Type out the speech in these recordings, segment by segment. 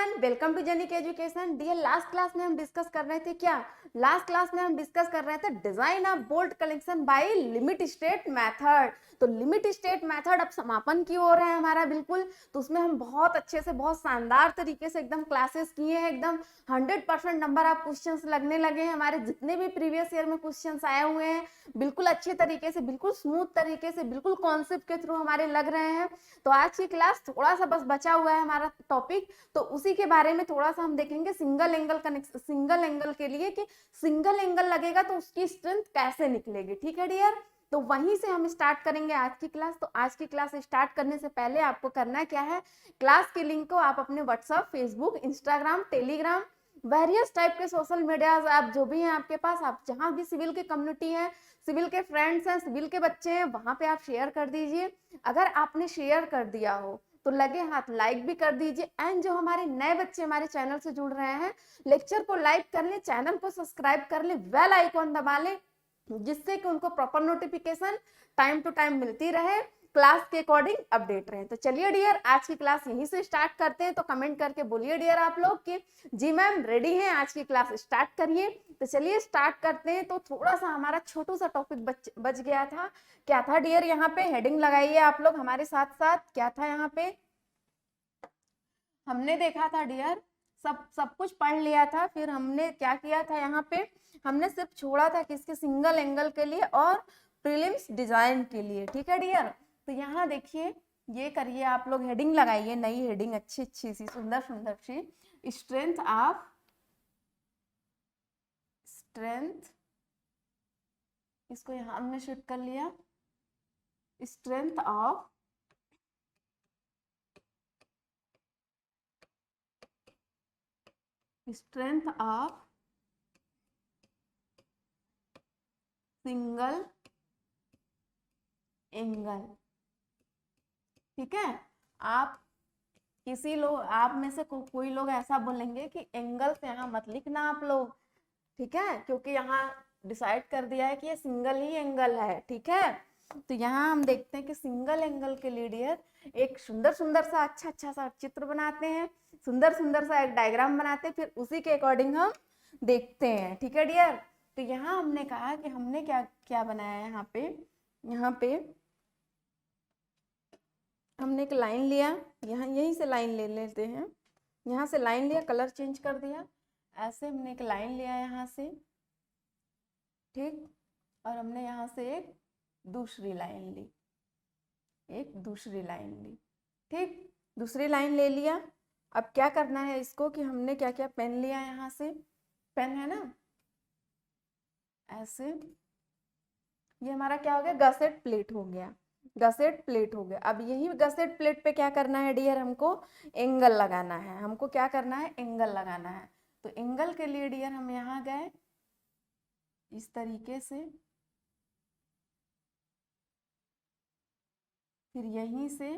Everyone, welcome to Genic education. Dear, last class में हम discuss कर रहे थे क्या? लास्ट क्लास में हम डिस्कस कर रहे थे design of bolt collection bye limit state method. तो लिमिट स्टेट मेथड अब समापन की ओर है हमारा, बिल्कुल। तो उसमें हम बहुत अच्छे से, बहुत शानदार तरीके से एकदम क्लासेस किए हैं। एकदम 100% नंबर ऑफ क्वेश्चंस लगने लगे हैं। हमारे जितने भी प्रीवियस ईयर में क्वेश्चंस आए हुए हैं, बिल्कुल अच्छे तरीके से, बिल्कुल स्मूथ तरीके से, बिल्कुल कॉन्सेप्ट के थ्रू हमारे लग रहे हैं। तो आज की क्लास थोड़ा सा बस बचा हुआ है हमारा टॉपिक, तो उसी के बारे में थोड़ा सा हम देखेंगे। Single angle connection, single angle के लिए कि सिंगल एंगल लगेगा तो उसकी स्ट्रेंथ कैसे निकलेगी। ठीक है डियर, तो वहीं से हम स्टार्ट करेंगे आज की क्लास। तो आज की क्लास स्टार्ट करने से पहले आपको करना क्या है, क्लास के लिंक को आप अपने WhatsApp, Facebook, Instagram, Telegram, various type के सोशल मीडिया आप जो भी हैं आपके पास, आप जहां भी सिविल की कम्युनिटी है, सिविल के फ्रेंड्स हैं, सिविल के बच्चे हैं, वहां पे आप शेयर कर दीजिए। अगर आपने शेयर कर दिया हो तो लगे हाथ लाइक भी कर दीजिए। एंड जो हमारे नए बच्चे हमारे चैनल से जुड़ रहे हैं, लेक्चर को लाइक कर ले, चैनल को सब्सक्राइब कर ले, बेल आइकॉन दबा ले, जिससे कि उनको proper notification time to time मिलती रहे, क्लास के अकॉर्डिंग अपडेट रहे। तो चलिए डियर, आज की क्लास यहीं से स्टार्ट करते हैं। तो कमेंट करके बोलिए डियर आप लोग कि जी मैम रेडी हैं, आज की क्लास स्टार्ट करिए। तो चलिए स्टार्ट करते हैं। तो थोड़ा सा हमारा छोटू सा टॉपिक बच गया था। क्या था डियर? यहाँ पे हेडिंग लगाइए आप लोग हमारे साथ साथ। क्या था यहाँ पे? हमने देखा था डियर, सब कुछ पढ़ लिया था। फिर हमने क्या किया था यहाँ पे, हमने सिर्फ छोड़ा था किसके, सिंगल एंगल के लिए और प्रीलिम्स डिजाइन के लिए। ठीक है डियर, तो यहाँ देखिए, ये करिए आप लोग, हेडिंग लगाइए, नई हेडिंग अच्छी अच्छी सी, सुंदर सुंदर सी, स्ट्रेंथ ऑफ, स्ट्रेंथ, इसको यहाँ हमने शिफ्ट कर लिया, strength of strength of single angle. ठीक है, आप किसी लोग, आप में से कोई लोग ऐसा बोलेंगे कि एंगल से यहाँ मत लिखना आप लोग। ठीक है, क्योंकि यहाँ डिसाइड कर दिया है कि ये सिंगल ही एंगल है। ठीक है, तो यहाँ हम देखते हैं कि सिंगल एंगल के लिए डियर एक सुंदर सुंदर सा, अच्छा अच्छा सा चित्र बनाते हैं, सुंदर सुंदर सा एक डायग्राम बनाते हैं, फिर उसी के अकॉर्डिंग हम देखते हैं। ठीक है डियर, तो यहाँ हमने कहा कि हमने क्या क्या बनाया है यहाँ पे हमने एक लाइन लिया, यहाँ यहीं से लाइन ले लेते हैं, यहाँ से लाइन लिया, कलर चेंज कर दिया, ऐसे हमने एक लाइन लिया यहाँ से। ठीक, और हमने यहाँ से एक दूसरी लाइन ली, एक दूसरी लाइन ली। ठीक, दूसरी लाइन ले लिया। अब क्या करना है इसको कि हमने क्या क्या, पेन लिया यहाँ से, पेन है ना, ऐसे, ये हमारा क्या हो गया, गसेट प्लेट हो गया, गसेट प्लेट हो गया। अब यही गसेट प्लेट पे क्या करना है डियर, हमको एंगल लगाना है। हमको क्या करना है, एंगल लगाना है। तो एंगल के लिए डियर हम यहाँ गए इस तरीके से, फिर यहीं से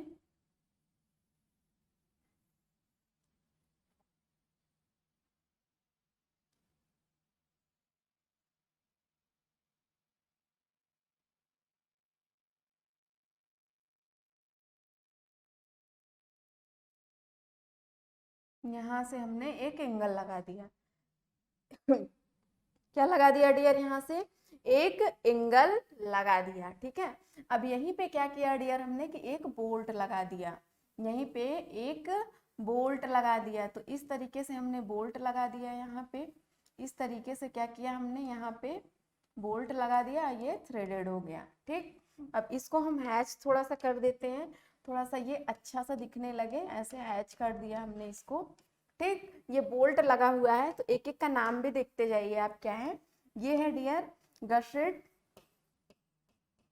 यहाँ से हमने एक एंगल लगा दिया। क्या लगा दिया डियर, यहाँ से एक एंगल लगा दिया। ठीक है, अब यहीं पे क्या किया डियर हमने कि एक बोल्ट लगा दिया, यहीं पे एक बोल्ट लगा दिया। तो इस तरीके से हमने बोल्ट लगा दिया यहाँ पे, इस तरीके से क्या किया हमने, यहाँ पे बोल्ट लगा दिया, ये थ्रेडेड हो गया। ठीक, अब इसको हम हैच थोड़ा सा कर देते हैं, थोड़ा सा ये अच्छा सा दिखने लगे, ऐसे हैच कर दिया हमने इसको। ठीक, ये बोल्ट लगा हुआ है, तो एक एक का नाम भी देखते जाइए आप क्या है। ये है dear gusset,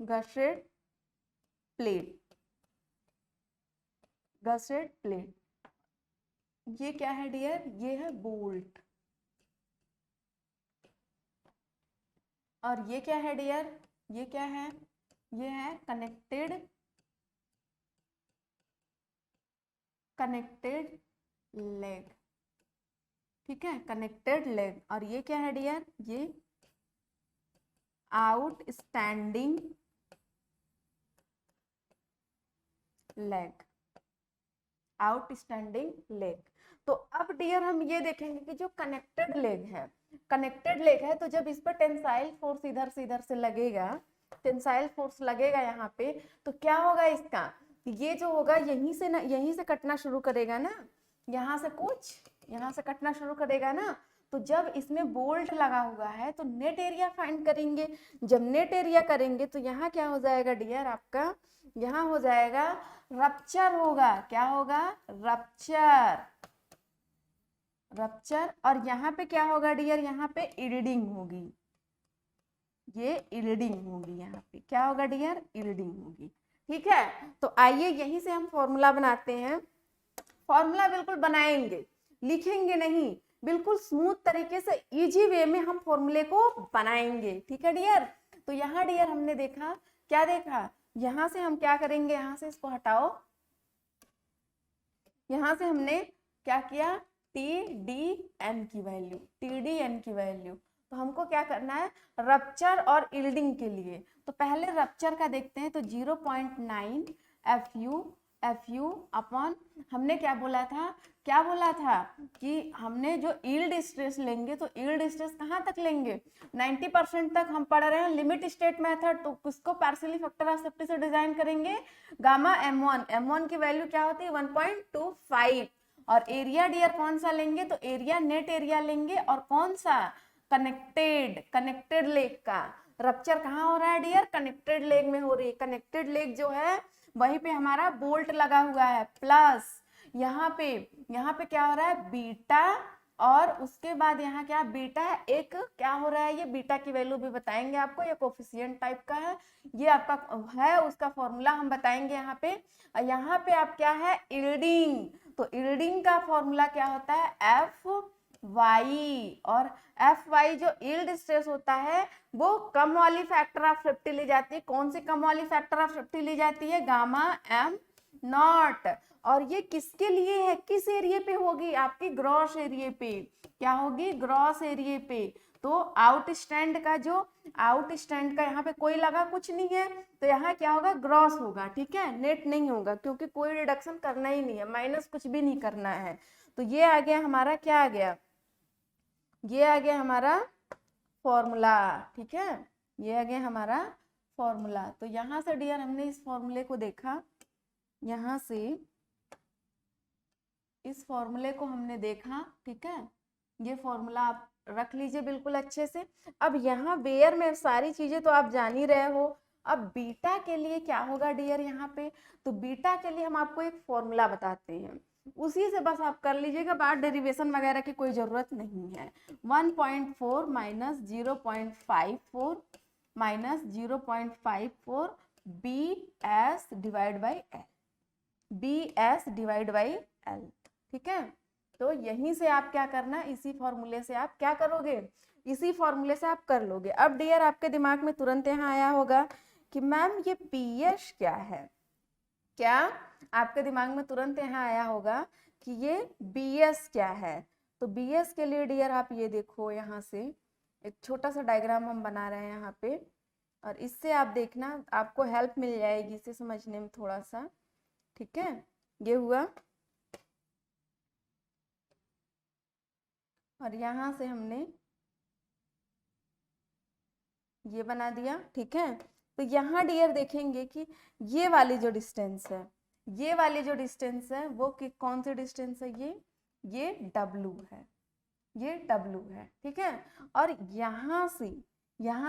gusset plate, gusset plate. ये क्या है डियर, ये है बोल्ट। और ये क्या है डियर, ये क्या है, ये है कनेक्टेड, कनेक्टेड लेग। ठीक है, कनेक्टेड लेग। और ये क्या है डियर, ये आउटस्टैंडिंग लेग, आउटस्टैंडिंग लेग। तो अब डियर हम ये देखेंगे कि जो कनेक्टेड लेग है तो जब इस पर टेंसाइल फोर्स इधर से लगेगा, टेंसाइल फोर्स लगेगा यहाँ पे, तो क्या होगा इसका, ये जो होगा यहीं से कटना शुरू करेगा ना, यहाँ से कटना शुरू करेगा ना। तो जब इसमें बोल्ट लगा हुआ है तो नेट एरिया फाइंड करेंगे। जब नेट एरिया करेंगे तो यहाँ क्या हो जाएगा डियर आपका, यहाँ हो जाएगा रप्चर होगा। क्या होगा, रप्चर। और यहाँ पे क्या होगा डियर, यहाँ पे इल्डिंग होगी, ये इल्डिंग होगी। यहाँ पे क्या होगा डियर, इल्डिंग होगी। ठीक है, तो आइए यहीं से हम फॉर्मूला बनाते हैं। फॉर्मूला बिल्कुल बनाएंगे, लिखेंगे नहीं, बिल्कुल स्मूथ तरीके से इजी वे में हम फॉर्मूले को बनाएंगे। ठीक है डियर, तो यहाँ डियर हमने देखा, क्या देखा, यहाँ से हम क्या करेंगे, यहाँ से इसको हटाओ, यहाँ से हमने क्या किया, TDN की वैल्यू। तो हमको क्या करना है, रप्चर और इल्डिंग के लिए। तो पहले रप्चर का देखते हैं, तो 0.9 FU अपॉन, हमने क्या बोला था कि हमने जो यील्ड स्ट्रेस लेंगे, तो यील्ड स्ट्रेस कहाँ तक लेंगे, 90% तक हम पढ़ रहे हैं लिमिट स्टेट मेथड। तो किसको पार्शियली फैक्टर ऑफ सेफ्टी से डिजाइन करेंगे, गामा M1 की वैल्यू क्या होती है 1.25। और एरिया डियर कौन सा लेंगे, तो एरिया नेट एरिया लेंगे, और कौन सा, कनेक्टेड लेग का। रप्चर कहाँ हो रहा है डियर, कनेक्टेड लेग में हो रही है। कनेक्टेड लेग जो है वहीं पे हमारा बोल्ट लगा हुआ है, प्लस यहाँ पे क्या हो रहा है, बीटा, और उसके बाद यहाँ क्या, बीटा एक क्या हो रहा है, ये बीटा की वैल्यू भी बताएंगे आपको, ये कोफिशिएंट टाइप का है, ये आपका है, उसका फॉर्मूला हम बताएंगे यहाँ पे। यहाँ पे आप क्या है, इल्डिंग, तो इल्डिंग का फॉर्मूला क्या होता है, FY, और FY जो यील्ड स्ट्रेस होता है वो कम वाली फैक्टर ऑफ सेफ्टी ली जाती है। कौन सी कम वाली फैक्टर ऑफ सेफ्टी ली जाती है, गामा M0। और ये किसके लिए है, किस एरिया पे होगी, आपकी ग्रॉस एरिया पे। क्या होगी, ग्रॉस एरिया पे। तो आउट स्टैंड का यहाँ पे कोई लगा कुछ नहीं है, तो यहाँ क्या होगा, ग्रॉस होगा। ठीक है, नेट नहीं होगा, क्योंकि कोई रिडक्शन करना ही नहीं है, माइनस कुछ भी नहीं करना है। तो ये आ गया हमारा, क्या आ गया, ये आ गया हमारा फॉर्मूला। ठीक है, ये आ गया हमारा फॉर्मूला। तो यहाँ से डियर हमने इस फॉर्मूले को देखा, यहाँ से इस फॉर्मूले को हमने देखा। ठीक है, ये फॉर्मूला आप रख लीजिए बिल्कुल अच्छे से। अब यहाँ वेयर में सारी चीजें तो आप जान ही रहे हो। अब बीटा के लिए क्या होगा डियर, यहाँ पे तो बीटा के लिए हम आपको एक फॉर्मूला बताते हैं, उसी से बस आप कर लीजिएगा, बाद डेरिवेशन वगैरह की कोई जरूरत नहीं है। 1.4 minus 0.54 minus 0.54 BS divide by L। ठीक है, तो यहीं से आप क्या करना, इसी फॉर्मूले से आप क्या करोगे, इसी फॉर्मूले से आप कर लोगे। अब डियर आपके दिमाग में तुरंत यहाँ आया होगा कि मैम ये PS क्या है, क्या आपके दिमाग में तुरंत यहाँ आया होगा कि ये BS क्या है। तो BS के लिए डियर आप ये देखो, यहाँ से एक छोटा सा डायग्राम हम बना रहे हैं यहाँ पे, और इससे आप देखना आपको हेल्प मिल जाएगी इसे समझने में थोड़ा सा। ठीक है, ये हुआ, और यहाँ से हमने ये बना दिया। ठीक है, तो यहाँ डियर देखेंगे कि ये वाली जो डिस्टेंस है, वो कि कौन सी डिस्टेंस है, ये W है, ये W है। ठीक है, और यहाँ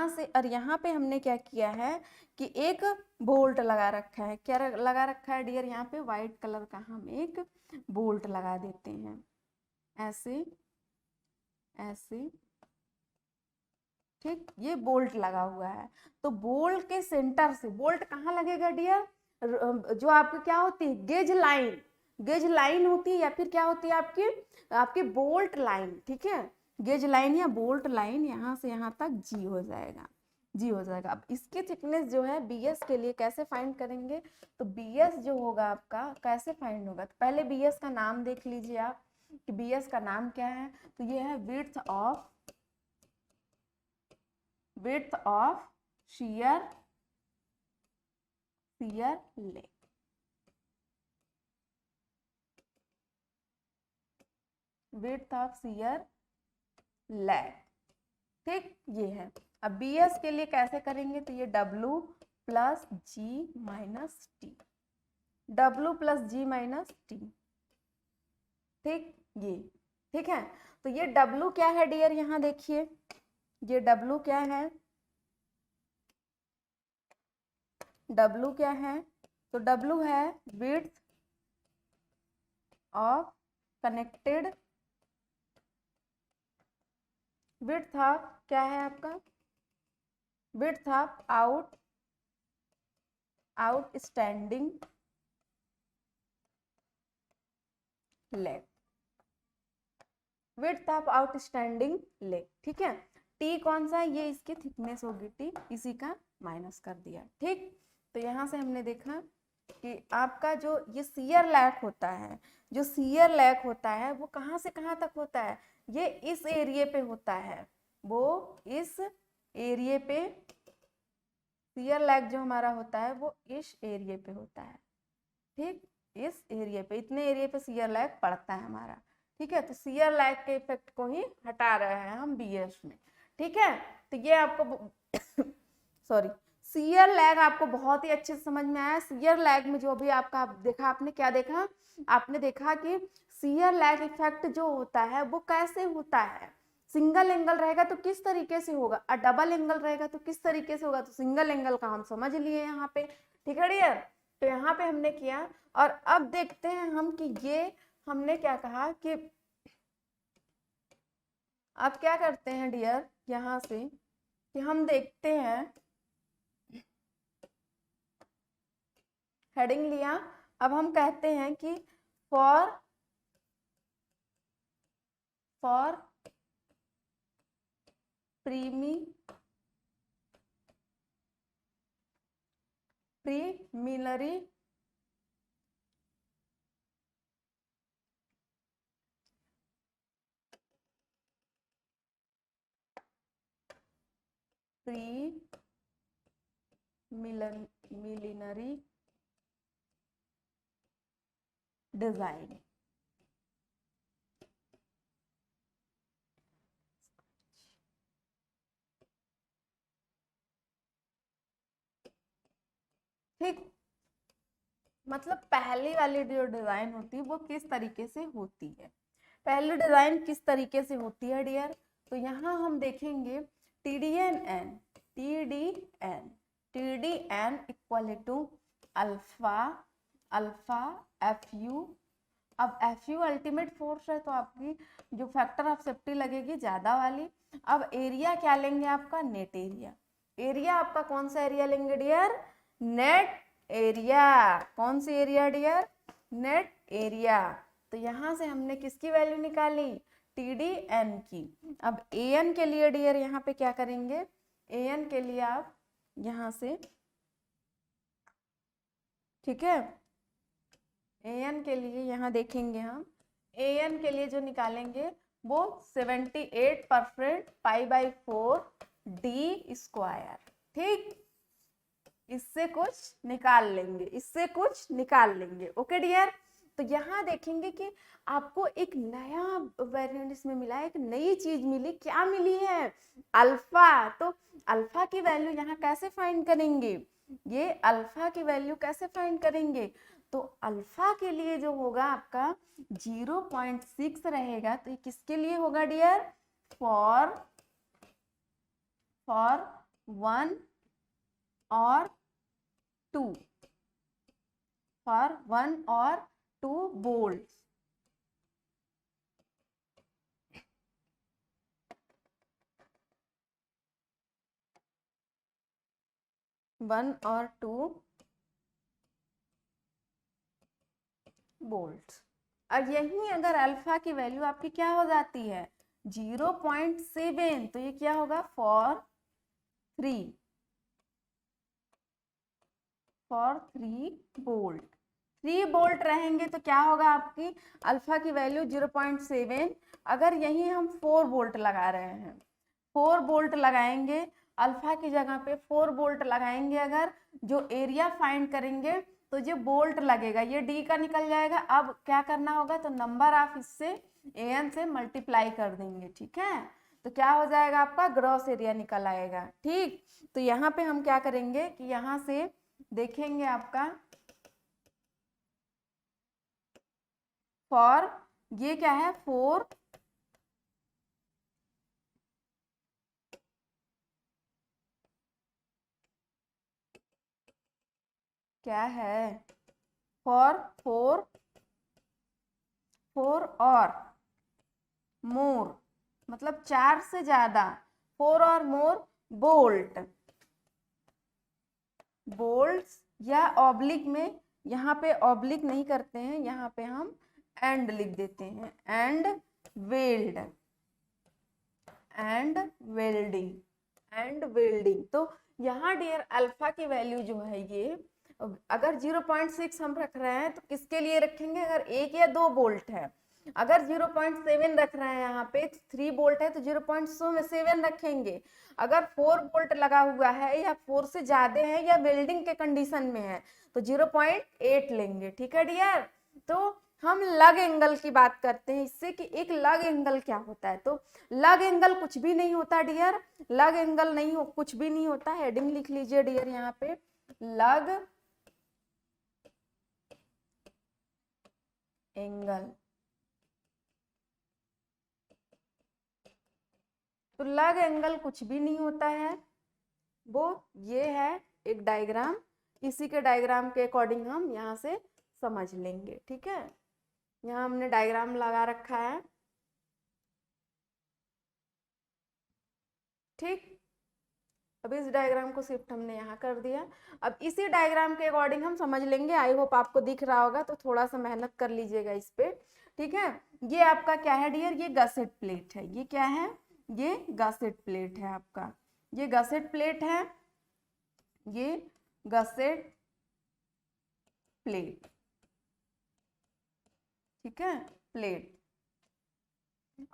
से और यहाँ पे हमने क्या किया है कि एक बोल्ट लगा रखा है। क्या लगा रखा है डियर, यहाँ पे व्हाइट कलर का हम एक बोल्ट लगा देते हैं, ऐसे ऐसे। ठीक, ये बोल्ट लगा हुआ है। तो बोल्ट के सेंटर से, बोल्ट कहाँ लगेगा डियर, जो आपकी क्या होती है, गेज लाइन होती है, या फिर क्या होती है आपकी बोल्ट लाइन। ठीक है, गेज लाइन या बोल्ट लाइन, यहाँ से यहाँ तक जी हो जाएगा। अब इसकी थिकनेस जो है BS के लिए कैसे फाइंड करेंगे, तो BS जो होगा आपका कैसे फाइंड होगा, तो पहले BS का नाम देख लीजिए आप कि BS का नाम क्या है। तो ये है width of shear leg। Width of shear lag, ठीक, ये है। अब बी एस के लिए कैसे करेंगे, तो ये डब्ल्यू प्लस जी माइनस टी, डब्ल्यू प्लस जी माइनस टी, ठीक, ये ठीक है। तो ये डब्ल्यू क्या है डियर, यहाँ देखिए ये डब्ल्यू क्या है, डब्ल्यू क्या है, तो डब्ल्यू है width of connected, width of क्या है आपका, width of outstanding leg, width of outstanding leg, ठीक है। टी कौन सा है, ये इसकी थिकनेस होगी टी, इसी का माइनस कर दिया, ठीक। तो यहाँ से हमने देखा कि आपका जो ये शियर लैग होता है, जो शियर लैग होता है वो कहाँ से कहाँ तक होता है, ये इस एरिया पे होता है, वो इस एरिया पे शियर लैग जो हमारा होता है वो इस एरिया पे होता है, ठीक, इस एरिया पे, इतने एरिया पे शियर लैग पड़ता है हमारा, ठीक है। तो शियर लैग के इफेक्ट को ही हटा रहे हैं हम बीएस में, ठीक है। तो ये आपको सॉरी, शियर लैग आपको बहुत ही अच्छे से समझ में आया। शियर लैग में जो भी आपका देखा, आपने क्या देखा, आपने देखा कि शियर लैग इफेक्ट जो होता है वो कैसे होता है, सिंगल एंगल रहेगा तो किस तरीके से होगा, और डबल एंगल रहेगा तो किस तरीके से होगा, तो सिंगल एंगल का हम समझ लिए यहाँ पे, ठीक है डियर। तो यहाँ पे हमने किया, और अब देखते हैं हम कि ये हमने क्या कहा कि अब क्या करते हैं डियर, यहाँ से कि हम देखते हैं, हेडिंग लिया, अब हम कहते हैं कि फॉर प्रीलिमिनरी डिजाइन, ठीक, मतलब पहली वाली जो डिजाइन होती है वो किस तरीके से होती है, पहली डिजाइन किस तरीके से होती है डियर। तो यहाँ हम देखेंगे TDN equal to alpha FU, अब FU अल्टीमेट फोर्स है तो आपकी जो फैक्टर ऑफ सेफ्टी लगेगी ज्यादा वाली। अब एरिया क्या लेंगे आपका, नेट एरिया, एरिया आपका कौन सा एरिया लेंगे डियर, नेट एरिया, कौन सी एरिया डियर, नेट एरिया। तो यहाँ से हमने किसकी वैल्यू निकाली, TDN की। अब AN के लिए डियर यहाँ पे क्या करेंगे, AN के लिए आप यहाँ से, ठीक है, AN के लिए यहाँ देखेंगे हम, AN के लिए जो निकालेंगे वो 78% π/4 d स्क्वायर, ठीक, इससे कुछ निकाल लेंगे, इससे कुछ निकाल लेंगे, ओके डियर। तो यहाँ देखेंगे कि आपको एक नया वेरिएंट इसमें मिला है, एक नई चीज मिली, क्या मिली है, अल्फा। तो अल्फा की वैल्यू यहाँ कैसे फाइंड करेंगे, ये अल्फा की वैल्यू कैसे फाइंड करेंगे, तो अल्फा के लिए जो होगा आपका 0.6 रहेगा, तो ये किसके लिए होगा डियर, फॉर 1 और 2, फॉर 1 और 2 बोल्ट, वन और 2 बोल्ट। और यही अगर अल्फा की वैल्यू आपकी क्या हो जाती है 0.7, तो ये क्या होगा फॉर 3 बोल्ट, 3 बोल्ट रहेंगे तो क्या होगा आपकी अल्फा की वैल्यू 0.7। अगर यही हम 4 बोल्ट लगा रहे हैं, 4 बोल्ट लगाएंगे अल्फा की जगह पे, 4 बोल्ट लगाएंगे, अगर जो एरिया फाइंड करेंगे तो ये बोल्ट लगेगा, ये डी का निकल जाएगा। अब क्या करना होगा, तो नंबर ऑफ इससे an से मल्टीप्लाई कर देंगे, ठीक है। तो क्या हो जाएगा, आपका ग्रॉस एरिया निकल आएगा, ठीक। तो यहाँ पे हम क्या करेंगे कि यहाँ से देखेंगे आपका फॉर, ये क्या है, 4 क्या है, फॉर 4 और मोर, मतलब 4 से ज्यादा, 4 और मोर बोल्ट्स या ऑब्लिक में, यहाँ पे ऑब्लिक नहीं करते हैं, यहाँ पे हम एंड लिख देते हैं, एंड वेल्ड, एंड वेल्डिंग। तो यहाँ डियर अल्फा की वैल्यू जो है ये, अगर 0.6 हम रख रहे हैं तो किसके लिए रखेंगे, अगर 1 या 2 बोल्ट है। अगर 0.7 रख रहे हैं यहाँ पे, 3 बोल्ट है तो 0.7 रखेंगे। अगर 4 बोल्ट लगा हुआ है या 4 से ज्यादा है या वेल्डिंग के कंडीशन में है तो 0.8 लेंगे, ठीक है डियर। तो हम लग एंगल की बात करते हैं इससे कि एक लग एंगल क्या होता है। तो लग एंगल कुछ भी नहीं होता डियर, लग एंगल नहीं हो, कुछ भी नहीं होता। हेडिंग लिख लीजिए डियर यहाँ पे, लग एंगल। तो लग एंगल कुछ भी नहीं होता है, वो ये है एक डायग्राम, इसी के डायग्राम के अकॉर्डिंग हम यहाँ से समझ लेंगे, ठीक है। यहाँ हमने डायग्राम लगा रखा है, ठीक। अब इस डायग्राम को शिफ्ट हमने यहाँ कर दिया। अब इसी डायग्राम के अकॉर्डिंग हम समझ लेंगे। आई होप आपको दिख रहा होगा, तो थोड़ा सा मेहनत कर लीजिएगा इस पे, ठीक है। ये आपका क्या है डियर, ये गसेट प्लेट है। ये क्या है, ये गसेट प्लेट है आपका, ये गसेट प्लेट है, ये गसेट प्लेट, ठीक है, प्लेट।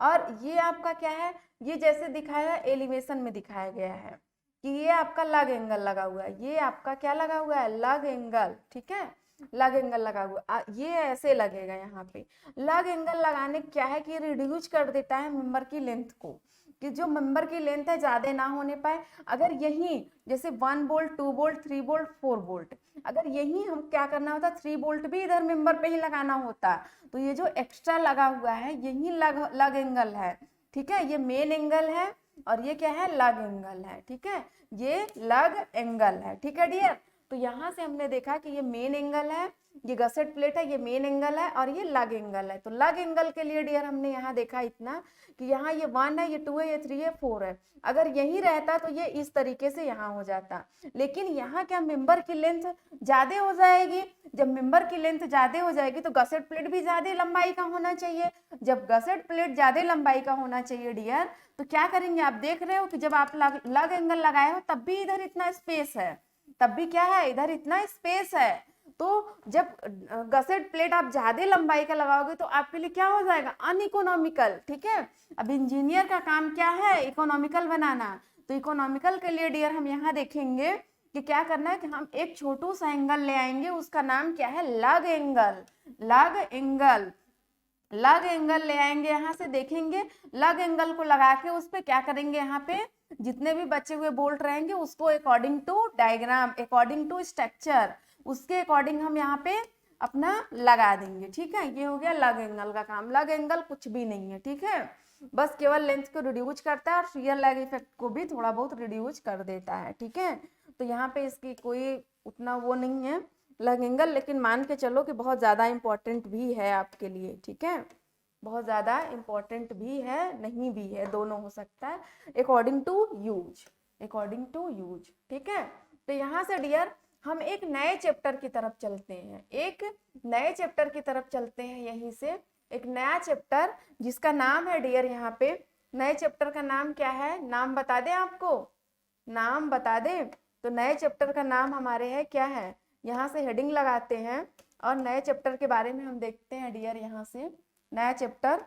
और ये आपका क्या है, ये जैसे दिखाया एलिवेशन में दिखाया गया है कि ये आपका लग एंगल लगा हुआ है, ये आपका क्या लगा हुआ है, लग एंगल, ठीक है, लग एंगल लगा हुआ। ये ऐसे लगेगा यहाँ पे। लग एंगल लगाने क्या है कि रिड्यूस कर देता है मेंबर की लेंथ को, कि जो मेंबर की लेंथ है ज्यादा ना होने पाए। अगर यही जैसे 1 बोल्ट, 2 बोल्ट, 3 बोल्ट, 4 बोल्ट, अगर यही हम क्या करना होता, 3 बोल्ट भी इधर मेंबर पे ही लगाना होता, तो ये जो एक्स्ट्रा लगा हुआ है यही लग एंगल है, ठीक है। ये मेन एंगल है और ये क्या है, लग एंगल है, ठीक है, ये लग एंगल है, ठीक है डियर। तो यहाँ से हमने देखा कि ये मेन एंगल है, ये गसेट प्लेट है, ये मेन एंगल है और ये लग एंगल है। तो लग एंगल के लिए डियर हमने यहाँ देखा इतना कि यहाँ ये 1 है, ये 2 है, ये 3 है, 4 है। अगर यही रहता तो ये इस तरीके से यहाँ हो जाता, लेकिन यहाँ क्या मेंबर की लेंथ ज्यादा हो जाएगी। जब मेंबर की लेंथ ज्यादा हो जाएगी तो गसेट प्लेट भी ज्यादा लंबाई का होना चाहिए। जब गसेट प्लेट ज्यादा लंबाई का होना चाहिए डियर, तो क्या करेंगे, आप देख रहे हो कि जब आप लग एंगल लगाए हो तब भी इधर इतना स्पेस है, तब भी क्या है, इधर इतना स्पेस है। तो जब गसेट प्लेट आप ज्यादा लंबाई का लगाओगे तो आपके लिए क्या हो जाएगा, अनइकोनॉमिकल, ठीक है। अब इंजीनियर का काम क्या है, इकोनॉमिकल बनाना। तो इकोनॉमिकल के लिए डियर हम यहाँ देखेंगे कि क्या करना है कि हम एक छोटू सा एंगल ले आएंगे, उसका नाम क्या है, लग एंगल। लग एंगल, लग एंगल ले आएंगे, यहाँ से देखेंगे लग एंगल को लगा के उस पर क्या करेंगे, यहाँ पे जितने भी बचे हुए बोल्ट रहेंगे उसको according to diagram, according to structure, उसके अकॉर्डिंग हम यहाँ पे अपना लगा देंगे, ठीक है। ये हो गया लग एंगल का काम। लग एंगल कुछ भी नहीं है, ठीक है, बस केवल लेंथ को रिड्यूस करता है और शियर लैग इफेक्ट को भी थोड़ा बहुत रिड्यूस कर देता है, ठीक है। तो यहाँ पे इसकी कोई उतना वो नहीं है लग एंगल, लेकिन मान के चलो कि बहुत ज़्यादा इम्पोर्टेंट भी है आपके लिए, ठीक है, बहुत ज़्यादा इम्पोर्टेंट भी है, नहीं भी है, दोनों हो सकता है, according to use, according to use, ठीक है। तो यहाँ से डियर हम एक नए चैप्टर की तरफ चलते हैं, एक नए चैप्टर की तरफ चलते हैं। यहीं से एक नया चैप्टर जिसका नाम है डियर, यहाँ पे नए चैप्टर का नाम क्या है, नाम बता दें आपको, नाम बता दें। तो नए चैप्टर का नाम हमारे है क्या है, यहाँ से हेडिंग लगाते हैं और नए चैप्टर के बारे में हम देखते हैं डियर। यहाँ से नया चैप्टर,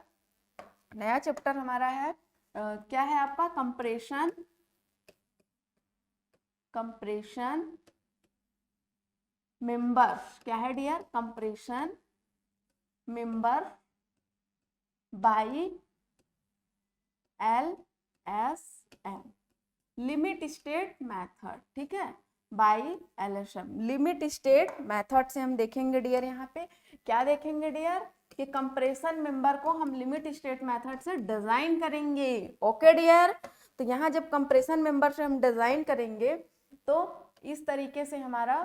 नया चैप्टर हमारा है क्या है आपका, कंप्रेशन, कंप्रेशन मेंबर, क्या है dear, compression member by LSM, limit state method, ठीक है, by LSM limit state method से हम देखेंगे डियर, यहाँ पे क्या देखेंगे डियर कि कंप्रेशन मेंबर को हम लिमिट स्टेट मेथड से डिजाइन करेंगे। ओके डियर, तो यहाँ जब कंप्रेशन मेंबर से हम डिजाइन करेंगे तो इस तरीके से हमारा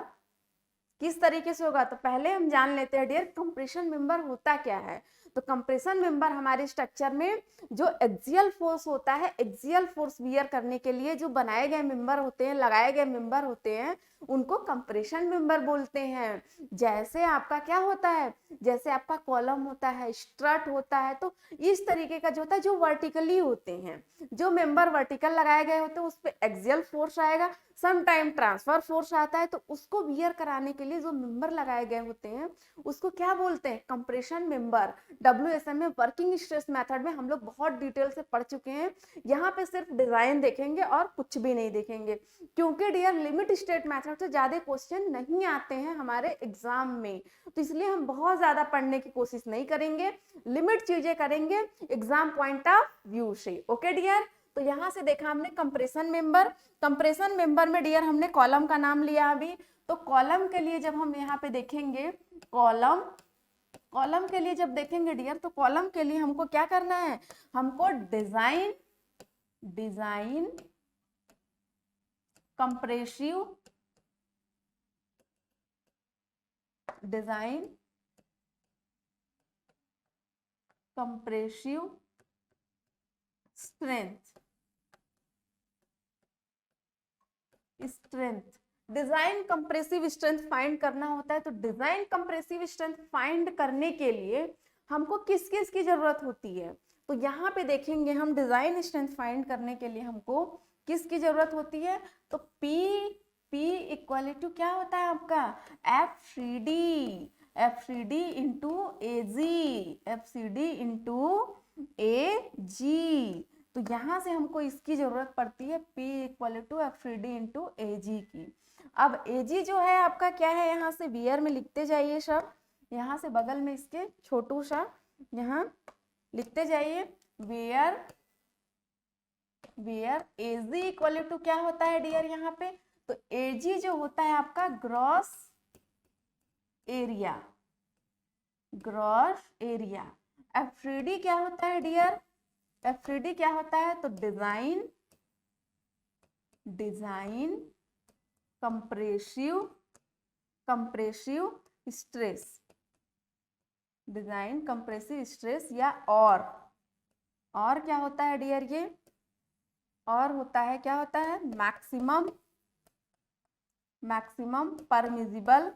किस तरीके से होगा, तो पहले हम जान लेते हैं डियर कंप्रेशन मेंबर होता क्या है। तो कंप्रेशन मेंबर हमारे स्ट्रक्चर में जो एक्सियल फोर्स होता है, एक्सियल फोर्स बियर करने के लिए जो बनाए गए मेंबर होते हैं, लगाए गए मेंबर होते हैं, उनको कंप्रेशन मेंबर बोलते हैं। जैसे आपका क्या होता है, जैसे आपका कॉलम होता है, स्ट्रट होता है, तो इस तरीके का जो होता है जो वर्टिकली होते हैं, जो मेंबर वर्टिकल लगाए गए होते हैं उस पर एक्सियल फोर्स आएगा, सम टाइम ट्रांसफर फोर्स आता है, तो उसको बियर कराने के लिए जो मेंबर लगाए गए होते हैं उसको क्या बोलते हैं, कंप्रेशन मेंबर। WSM में वर्किंग स्ट्रेस मेथड में हम लोग बहुत डिटेल से पढ़ चुके हैं, यहाँ पे सिर्फ डिजाइन देखेंगे और कुछ भी नहीं देखेंगे, क्योंकि डियर लिमिट स्टेट मेथड से ज्यादा क्वेश्चन नहीं आते हैं हमारे एग्जाम में, तो इसलिए हम बहुत ज्यादा पढ़ने की कोशिश नहीं करेंगे, लिमिट चीजें करेंगे एग्जाम पॉइंट ऑफ व्यू से। ओके डियर, तो यहाँ से देखा हमने कंप्रेशन मेंबर, कंप्रेशन मेंबर में डियर हमने कॉलम का नाम लिया अभी, तो कॉलम के लिए जब हम यहाँ पे देखेंगे, कॉलम के लिए जब देखेंगे डियर, तो कॉलम के लिए हमको क्या करना है, हमको design compressive strength, design compressive strength find करना होता है। तो डिजाइन कंप्रेसिव स्ट्रेंथ फाइंड करने के लिए हमको किस किस की जरूरत होती है, तो यहाँ पे देखेंगे हम डिजाइन स्ट्रेंथ फाइंड करने के लिए हमको किसकी जरूरत होती है, तो P इक्वल टू क्या होता है आपका FCD इंटू AG, तो यहाँ से हमको इसकी जरूरत पड़ती है P equal to FCD into AG की। अब AG जो है आपका क्या है, यहाँ से वियर में लिखते जाइए सब, यहाँ से बगल में इसके छोटू सा यहाँ लिखते जाइए वियर AG इक्वल टू क्या होता है डियर यहाँ पे, तो AG जो होता है आपका ग्रॉस एरिया, FCD क्या होता है डियर, FCD क्या होता है, तो design compressive stress, design compressive stress, या और क्या होता है डियर, ये और होता है क्या होता है maximum permissible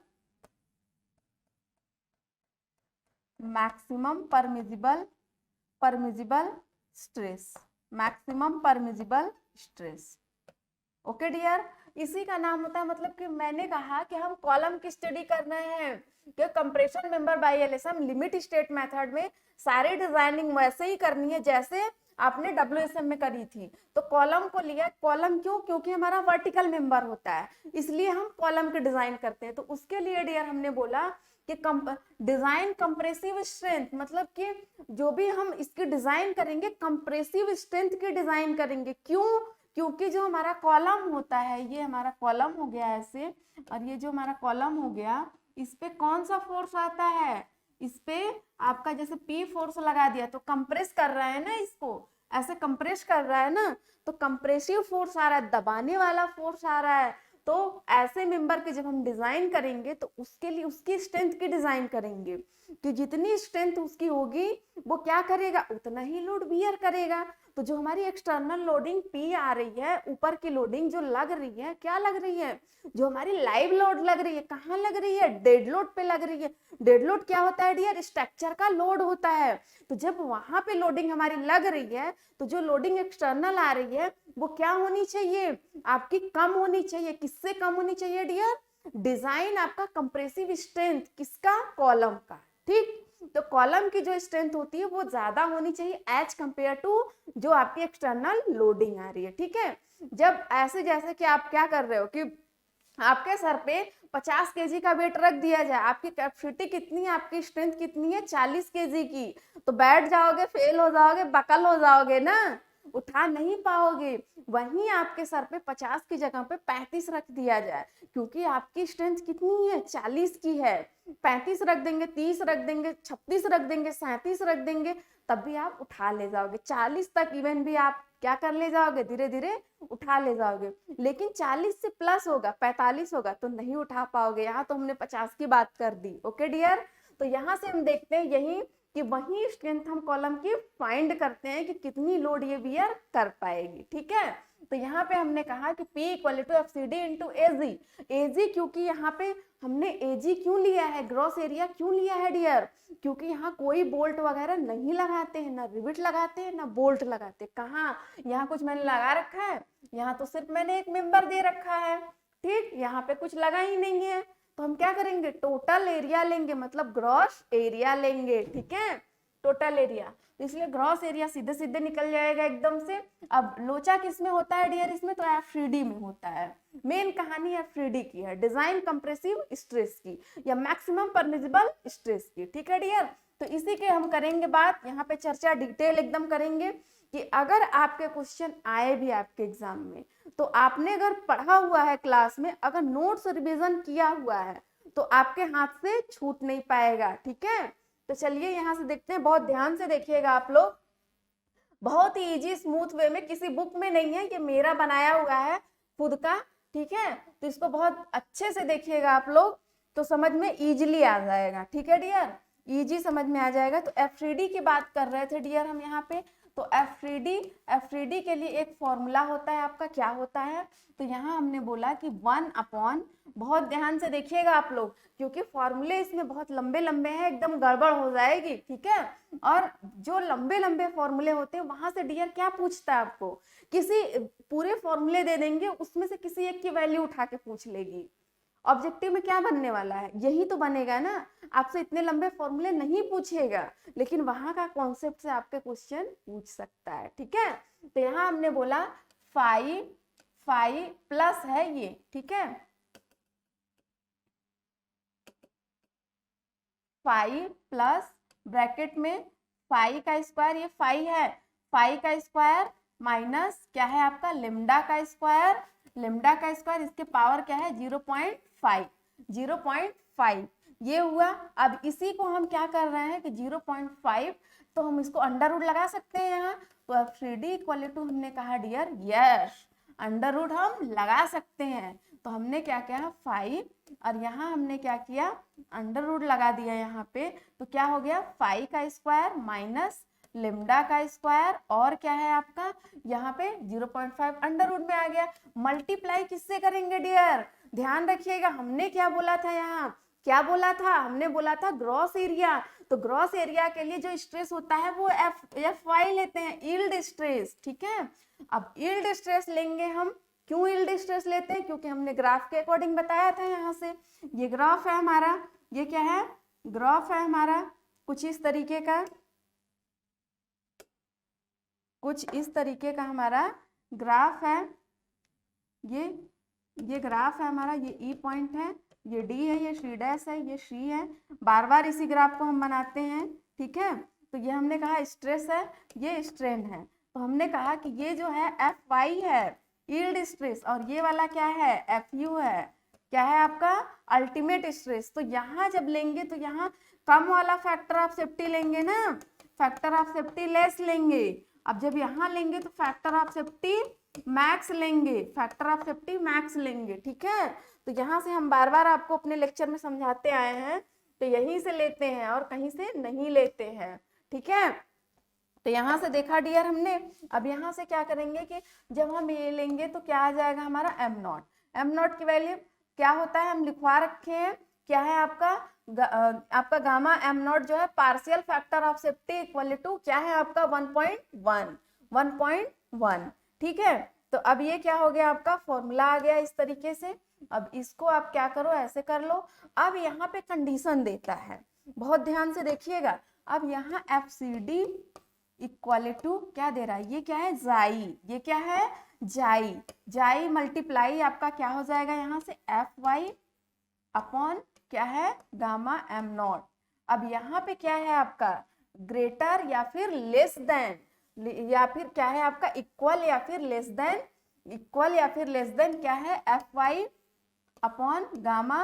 stress, okay dear, इसी का नाम होता है, मतलब कि मैंने कहा कि हम कॉलम की स्टडी कर रहे हैं कि compression member by LSM limit state method में सारी डिजाइनिंग वैसे ही करनी है जैसे आपने WSM में करी थी। तो कॉलम को लिया, कॉलम क्यों, क्योंकि हमारा वर्टिकल मेंबर होता है, इसलिए हम कॉलम के डिजाइन करते हैं। तो उसके लिए डियर हमने बोला कि डिजाइन कंप्रेसिव स्ट्रेंथ, मतलब कि जो भी हम इसकी डिजाइन करेंगे कंप्रेसिव स्ट्रेंथ की डिजाइन करेंगे। क्यों, क्योंकि जो हमारा कॉलम होता है, ये हमारा कॉलम हो गया ऐसे, और ये जो हमारा कॉलम हो गया, इस पे कौन सा फोर्स आता है, इस पे आपका जैसे P फोर्स लगा दिया तो कंप्रेस कर रहा है ना, इसको ऐसे कंप्रेस कर रहा है ना, तो कंप्रेसिव फोर्स आ रहा है, दबाने वाला फोर्स आ रहा है। तो ऐसे मेंबर के जब हम डिजाइन करेंगे तो उसके लिए उसकी स्ट्रेंथ की डिजाइन करेंगे कि जितनी स्ट्रेंथ उसकी होगी वो क्या करेगा, उतना ही लोड बियर करेगा। तो जो हमारी एक्सटर्नल लोडिंग P आ रही है, ऊपर की लोडिंग जो लग रही है, क्या लग रही है, जो हमारी लाइव लोड लग रही है, कहाँ लग रही है, डेड लोड पे लग रही है। डेड लोड क्या होता है डियर, स्ट्रक्चर का लोड होता है। तो जब वहां पे लोडिंग हमारी लग रही है, तो जो लोडिंग एक्सटर्नल आ रही है वो क्या होनी चाहिए, आपकी कम होनी चाहिए। किससे कम होनी चाहिए डियर, डिजाइन आपका कंप्रेसिव स्ट्रेंथ किसका, कॉलम का, ठीक। तो कॉलम की जो स्ट्रेंथ होती है वो ज्यादा होनी चाहिए एज कंपेयर टू जो आपकी एक्सटर्नल लोडिंग आ रही है, ठीक है। जब ऐसे जैसे कि आप क्या कर रहे हो कि आपके सर पे 50 केजी का वेट रख दिया जाए, आपकी कैपेसिटी कितनी है, आपकी स्ट्रेंथ कितनी है, 40 केजी की, तो बैठ जाओगे, फेल हो जाओगे, बकल हो जाओगे ना, उठा नहीं पाओगे। वहीं आपके सर पे 50 की जगह पे 35 रख दिया जाए, क्योंकि आपकी स्ट्रेंथ कितनी है, 40 की है। 35 रख देंगे, 30 रख देंगे, 36 रख देंगे, 37 रख देंगे, तब भी आप उठा ले जाओगे। 40 तक इवन भी आप क्या कर ले जाओगे, धीरे धीरे उठा ले जाओगे। लेकिन 40 से प्लस होगा, 45 होगा तो नहीं उठा पाओगे। यहाँ तो हमने 50 की बात कर दी। ओके डियर, तो यहाँ से हम देखते हैं यही कि वही स्ट्रेंथ हम कॉलम की फाइंड करते हैं कि कितनी लोड ये बियर कर पाएगी। ठीक है, तो यहाँ पे हमने कहा कि P equal to F C D into A G. A G क्योंकि यहाँ पे हमने एजी क्यों लिया है, ग्रॉस एरिया क्यों लिया है डियर, क्योंकि यहाँ कोई बोल्ट वगैरह नहीं लगाते हैं, ना रिविट लगाते हैं, ना बोल्ट लगाते। कहाँ, यहाँ कुछ मैंने लगा रखा है, यहाँ तो सिर्फ मैंने एक मेंबर दे रखा है। ठीक, यहाँ पे कुछ लगा ही नहीं है, तो हम क्या करेंगे, टोटल एरिया लेंगे, मतलब ग्रॉस एरिया लेंगे। ठीक है, टोटल एरिया, तो इसलिए ग्रॉस एरिया सीधे सीधे निकल जाएगा एकदम से। अब लोचा किस में होता है डियर, इसमें तो एफ3डी में होता है। मेन कहानी एफ3डी की है, डिजाइन कंप्रेसिव स्ट्रेस की या मैक्सिमम परमिसिबल स्ट्रेस की। ठीक है डियर, तो इसी के हम करेंगे बात, यहाँ पे चर्चा डिटेल एकदम करेंगे कि अगर आपके क्वेश्चन आए भी आपके एग्जाम में, तो आपने अगर पढ़ा हुआ है क्लास में, अगर नोट्स रिवीजन किया हुआ है, तो आपके हाथ से छूट नहीं पाएगा। ठीक है, तो चलिए यहाँ से देखते हैं, बहुत ध्यान से देखिएगा आप लोग, बहुत ही इजी स्मूथ वे में, किसी बुक में नहीं है, ये मेरा बनाया हुआ है खुद का। ठीक है, तो इसको बहुत अच्छे से देखिएगा आप लोग, तो समझ में इजीली आ जाएगा। ठीक है डियर, इजी समझ में आ जाएगा। तो एफ3डी की बात कर रहे थे डियर हम यहाँ पे, तो एफ3डी के लिए एक फॉर्मूला होता है आपका, क्या होता है, तो यहाँ हमने बोला कि 1/, बहुत ध्यान से देखिएगा आप लोग, क्योंकि फॉर्मूले इसमें बहुत लंबे लंबे हैं, एकदम गड़बड़ हो जाएगी। ठीक है, और जो लंबे लंबे फॉर्मूले होते हैं वहां से डियर क्या पूछता है आपको, किसी पूरे फॉर्मूले दे देंगे, उसमें से किसी एक की वैल्यू उठा के पूछ लेगी। ऑब्जेक्टिव में क्या बनने वाला है, यही तो बनेगा ना, आपसे इतने लंबे फॉर्मूले नहीं पूछेगा, लेकिन वहां का कॉन्सेप्ट से आपके क्वेश्चन पूछ सकता है। ठीक है, तो यहाँ हमने बोला फाई प्लस है ये। ठीक है, फाई प्लस ब्रैकेट में फाई का स्क्वायर, ये फाई है, फाई का स्क्वायर माइनस क्या है आपका, लेमडा का स्क्वायर, लेमडा का स्क्वायर, इसके पावर क्या है 0.5 ये हुआ। अब इसी को हम क्या कर रहे हैं कि 0.5, तो हम इसको अंडर रूट लगा सकते हैं यहाँ, तो एफ3डी इक्वल टू हमने कहा डियर यस, अंडर रूट हम लगा सकते हैं। तो हमने क्या किया 5, और यहाँ हमने क्या किया, अंडर रूट लगा दिया यहाँ पे, तो क्या हो गया 5 का स्क्वायर माइनस लेमडा का स्क्वायर, और क्या है आपका यहाँ पे 0.5 अंडर रूट में आ गया। मल्टीप्लाई किससे करेंगे डियर, ध्यान रखिएगा, हमने क्या बोला था, यहाँ क्या बोला था, हमने बोला था ग्रॉस एरिया, तो ग्रॉस एरिया के लिए जो स्ट्रेस होता है वो Fy लेते हैं, यील्ड स्ट्रेस। ठीक है, अब यील्ड स्ट्रेस लेंगे हम, क्यों यील्ड स्ट्रेस लेते हैं, क्योंकि हमने ग्राफ के अकॉर्डिंग बताया था। यहाँ से ये ग्राफ है हमारा, ये क्या है, ग्राफ है हमारा कुछ इस तरीके का, कुछ इस तरीके का हमारा ग्राफ है, ये ग्राफ है हमारा, ये ई पॉइंट है, ये डी है, ये सी डैश है, ये सी है, बार बार इसी ग्राफ को हम बनाते हैं। ठीक है, तो ये हमने कहा स्ट्रेस है, ये स्ट्रेन है, तो हमने कहा कि ये जो है Fy है यील्ड स्ट्रेस, और ये वाला क्या है Fu है, क्या है आपका अल्टीमेट स्ट्रेस। तो यहाँ जब लेंगे तो यहाँ कम वाला फैक्टर ऑफ सेफ्टी लेंगे ना, फैक्टर ऑफ सेफ्टी लेस लेंगे। अब जब यहाँ लेंगे तो फैक्टर ऑफ सेफ्टी मैक्स लेंगे, फैक्टर ऑफ सेफ्टी मैक्स लेंगे। ठीक है, तो यहाँ से हम बार बार आपको अपने लेक्चर में समझाते आए हैं, तो यहीं से लेते हैं और कहीं से नहीं लेते हैं। ठीक है, तो यहाँ से देखा डियर हमने। अब यहाँ से क्या करेंगे कि जब हम ये लेंगे तो क्या आ जाएगा हमारा एम नॉट की वैल्यू क्या होता है, हम लिखवा रखे हैं, क्या है आपका गामा एम नॉट जो है partial factor of safety equal to क्या है आपका 1.1। ठीक है, तो अब ये क्या हो गया आपका फॉर्मूला आ गया इस तरीके से। अब इसको आप क्या करो, ऐसे कर लो। अब यहाँ पे कंडीशन देता है, बहुत ध्यान से देखिएगा। अब यहाँ F C D equal to क्या दे रहा है, ये क्या है, जाई, ये क्या है, जाई, जाई मल्टीप्लाई आपका क्या हो जाएगा यहाँ से एफ वाई अपॉन क्या है, गामा एम नॉट। अब यहाँ पे क्या है आपका, ग्रेटर या फिर लेस देन, या फिर क्या है आपका इक्वल या फिर लेस देन, इक्वल या फिर लेस देन क्या है, F Y upon gamma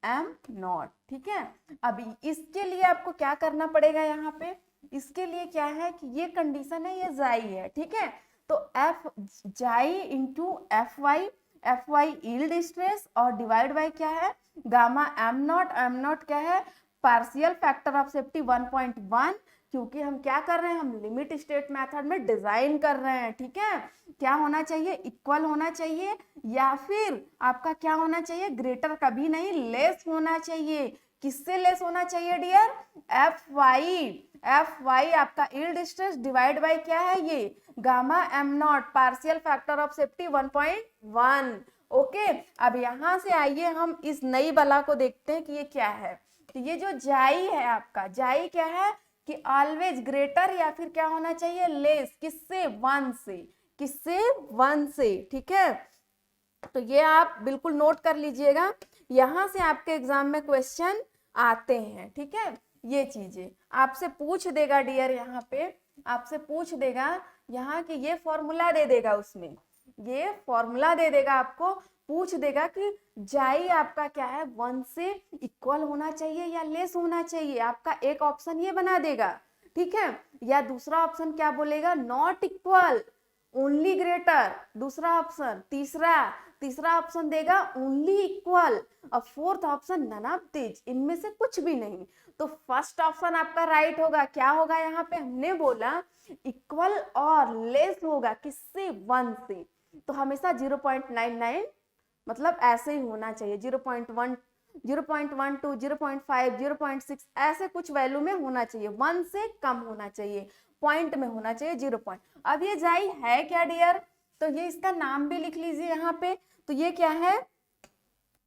M naught. ठीक है, अब इसके लिए आपको क्या करना पड़ेगा, यहाँ पे इसके लिए क्या है कि ये कंडीशन है, ये जाई है। ठीक है, तो एफ जाई into F Y yield stress और डिवाइड बाय क्या है, गामा एम नॉट क्या है, पार्शियल फैक्टर ऑफ सेफ्टी 1.1, क्योंकि हम क्या कर रहे हैं, हम लिमिट स्टेट मेथड में डिजाइन कर रहे हैं। ठीक है, क्या होना चाहिए, इक्वल होना चाहिए या फिर आपका क्या होना चाहिए, ग्रेटर कभी नहीं, लेस होना चाहिए। किससे लेस होना चाहिए डियर, एफ वाई आपका यील्ड स्ट्रेस डिवाइड बाय क्या है, ये gamma M not partial factor of safety 1.1। Okay, अब यहाँ से आइए हम इस नई बला को देखते हैं कि ये क्या है। तो ये जो जाई है आपका, जाई क्या है कि ऑलवेज ग्रेटर या फिर क्या होना चाहिए, लेस, किससे, 1 से, किससे, 1 से। ठीक है, तो ये आप बिल्कुल नोट कर लीजिएगा, यहाँ से आपके एग्जाम में क्वेश्चन आते हैं। ठीक है, ये चीजें आपसे पूछ देगा डियर, यहाँ पे आपसे पूछ देगा यहाँ कि ये फॉर्मूला दे देगा, उसमें ये फॉर्मूला दे देगा, आपको पूछ देगा कि जाई आपका क्या है, 1 से इक्वल होना चाहिए या लेस होना चाहिए। आपका एक ऑप्शन ये बना देगा। ठीक है, या दूसरा ऑप्शन क्या बोलेगा, नॉट इक्वल, ओनली ग्रेटर, दूसरा ऑप्शन, तीसरा ऑप्शन देगा ओनली इक्वल, और fourth option none of this, इनमें से कुछ भी नहीं। तो फर्स्ट ऑप्शन आपका राइट होगा। क्या होगा, यहाँ पे हमने बोला इक्वल और लेस होगा, किससे, 1 से। तो हमेशा 0.99 मतलब ऐसे ही होना चाहिए, 0.1 0.12 0.5 0.6 ऐसे कुछ वैल्यू में होना चाहिए, 1 से कम होना चाहिए, पॉइंट में होना चाहिए 0 पॉइंट। अब ये जाई है क्या डियर, तो ये इसका नाम भी लिख लीजिए यहाँ पे। तो ये क्या है,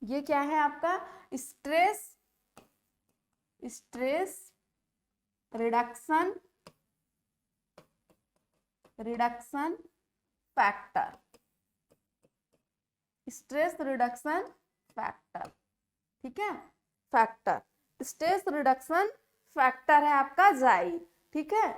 ये क्या है आपका stress reduction factor, stress reduction factor. ठीक है, फैक्टर, स्ट्रेस रिडक्शन फैक्टर है आपका जाई। ठीक है,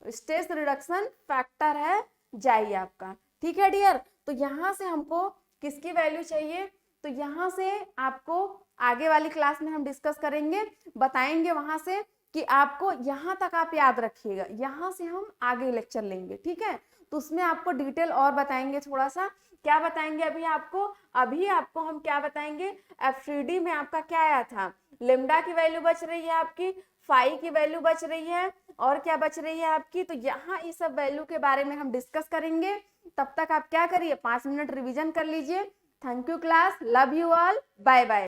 स्ट्रेस रिडक्शन फैक्टर है जाई आपका। ठीक है डियर, तो यहाँ से हमको किसकी वैल्यू चाहिए, तो यहाँ से आपको आगे वाली क्लास में हम डिस्कस करेंगे, बताएंगे वहां से कि आपको यहाँ तक आप याद रखिएगा, यहाँ से हम आगे लेक्चर लेंगे। ठीक है, तो उसमें आपको डिटेल और बताएंगे, थोड़ा सा क्या बताएंगे अभी आपको हम क्या बताएंगे, एफसीडी में आपका क्या आया था, लेमडा की वैल्यू बच रही है आपकी, फाई की वैल्यू बच रही है, और क्या बच रही है आपकी, तो यहाँ इस सब वैल्यू के बारे में हम डिस्कस करेंगे। तब तक आप क्या करिए, 5 मिनट रिवीजन कर लीजिए। Thank you class, love you all, bye bye.